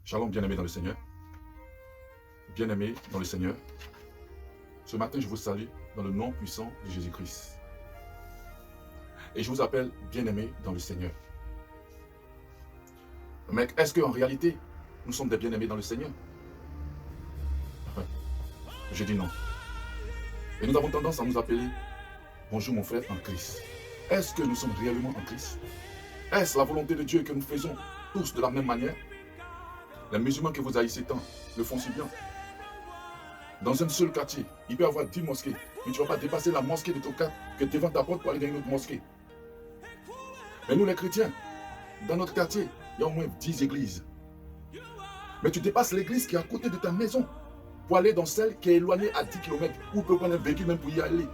Shalom, bien-aimés dans le Seigneur. Bien-aimés dans le Seigneur. Ce matin, je vous salue dans le nom puissant de Jésus-Christ. Et je vous appelle bien-aimés dans le Seigneur. Mais est-ce qu'en réalité, nous sommes des bien-aimés dans le Seigneur? Je dis non. Et nous avons tendance à nous appeler « Bonjour mon frère en Christ ». Est-ce que nous sommes réellement en Christ? Est-ce la volonté de Dieu que nous faisons tous de la même manière? Les musulmans que vous haïssez tant le font si bien. Dans un seul quartier, il peut y avoir 10 mosquées, mais tu ne vas pas dépasser la mosquée de ton quartier que devant ta porte pour aller dans une autre mosquée. Mais nous les chrétiens, dans notre quartier, il y a au moins 10 églises. Mais tu dépasses l'église qui est à côté de ta maison pour aller dans celle qui est éloignée à 10 km, ou peut prendre un véhicule même pour y aller.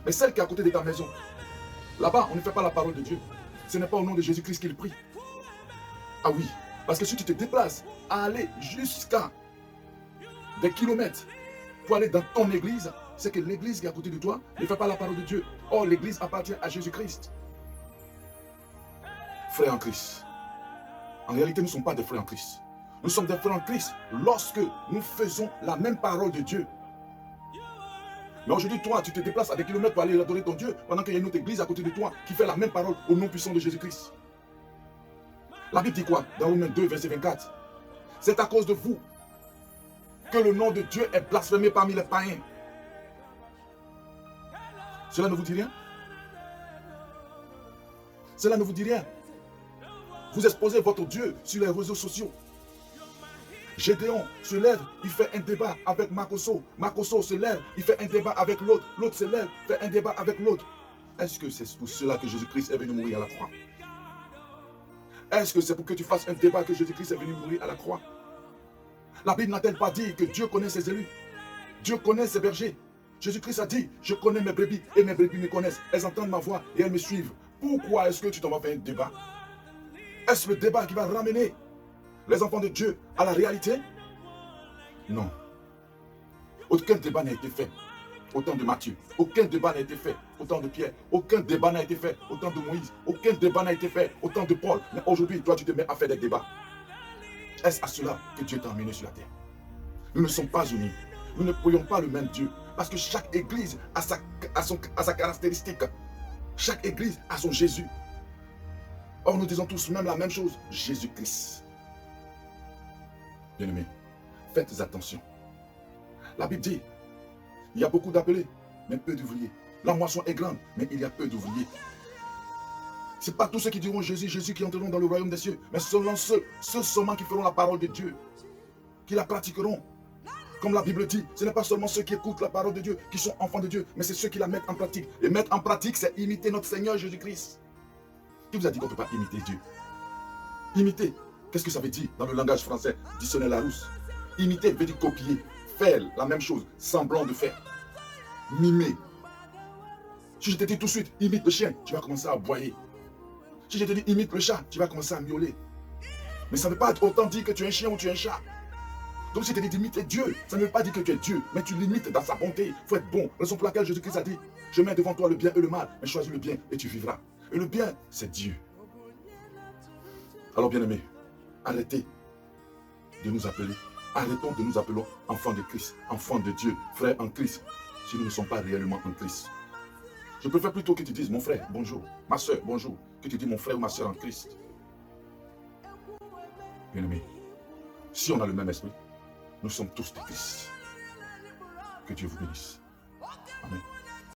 Mais celle qui est à côté de ta maison, là-bas, on ne fait pas la parole de Dieu. Ce n'est pas au nom de Jésus-Christ qu'il prie. Ah oui, parce que si tu te déplaces à aller jusqu'à des kilomètres pour aller dans ton église, c'est que l'église qui est à côté de toi ne fait pas la parole de Dieu. Or, l'église appartient à Jésus-Christ. Frères en Christ. En réalité, nous ne sommes pas des frères en Christ. Nous sommes des frères en Christ lorsque nous faisons la même parole de Dieu. Mais aujourd'hui, toi, tu te déplaces à des kilomètres pour aller adorer ton Dieu pendant qu'il y a une autre église à côté de toi qui fait la même parole au nom puissant de Jésus-Christ. La Bible dit quoi? Dans Romains 2, verset 24. C'est à cause de vous que le nom de Dieu est blasphémé parmi les païens. Cela ne vous dit rien? Cela ne vous dit rien? Vous exposez votre Dieu sur les réseaux sociaux. Gédéon se lève, il fait un débat avec Makoso. Makoso se lève, il fait un débat avec l'autre. L'autre se lève, fait un débat avec l'autre. Est-ce que c'est pour cela que Jésus-Christ est venu mourir à la croix? Est-ce que c'est pour que tu fasses un débat que Jésus-Christ est venu mourir à la croix? La Bible n'a-t-elle pas dit que Dieu connaît ses élus? Dieu connaît ses bergers. Jésus-Christ a dit, je connais mes brebis et mes brebis me connaissent. Elles entendent ma voix et elles me suivent. Pourquoi est-ce que tu t'en vas faire un débat? Est-ce le débat qui va ramener les enfants de Dieu à la réalité? Non. Aucun débat n'a été fait au temps de Matthieu. Aucun débat n'a été fait au temps de Pierre. Aucun débat n'a été fait au temps de Moïse. Aucun débat n'a été fait au temps de Paul. Mais aujourd'hui, toi, tu te mets à faire des débats. Est-ce à cela que Dieu t'a emmené sur la terre? Nous ne sommes pas unis. Nous ne prions pas le même Dieu. Parce que chaque église a sa caractéristique. Chaque église a son Jésus. Or, nous disons tous même la même chose. Jésus-Christ. Bien-aimés, faites attention. La Bible dit, il y a beaucoup d'appelés, mais peu d'ouvriers. La moisson est grande, mais il y a peu d'ouvriers. Ce n'est pas tous ceux qui diront Jésus, Jésus qui entreront dans le royaume des cieux, mais seulement ceux seulement qui feront la parole de Dieu, qui la pratiqueront. Comme la Bible dit, ce n'est pas seulement ceux qui écoutent la parole de Dieu, qui sont enfants de Dieu, mais c'est ceux qui la mettent en pratique. Et mettre en pratique, c'est imiter notre Seigneur Jésus-Christ. Qui vous a dit qu'on ne peut pas imiter Dieu? Imiter, qu'est-ce que ça veut dire dans le langage français, dictionnaire Larousse? Imiter veut dire copier, faire la même chose, semblant de faire. Mimer. Si je te dis tout de suite, imite le chien, tu vas commencer à aboyer. Si je te dis imite le chat, tu vas commencer à miauler. Mais ça ne veut pas autant dire que tu es un chien ou tu es un chat. Donc si je te dis d'imiter Dieu, ça ne veut pas dire que tu es Dieu, mais tu l'imites dans sa bonté. Il faut être bon. Raison pour laquelle Jésus-Christ a dit, je mets devant toi le bien et le mal, mais choisis le bien et tu vivras. Et le bien, c'est Dieu. Alors bien-aimés, arrêtez de nous appeler. Arrêtons de nous appeler enfants de Christ, enfants de Dieu, frères en Christ, si nous ne sommes pas réellement en Christ. Je préfère plutôt que tu dises mon frère, bonjour, ma soeur, bonjour, que tu dis mon frère ou ma soeur en Christ. Bien-aimés, si on a le même esprit, nous sommes tous des Christ. Que Dieu vous bénisse. Amen.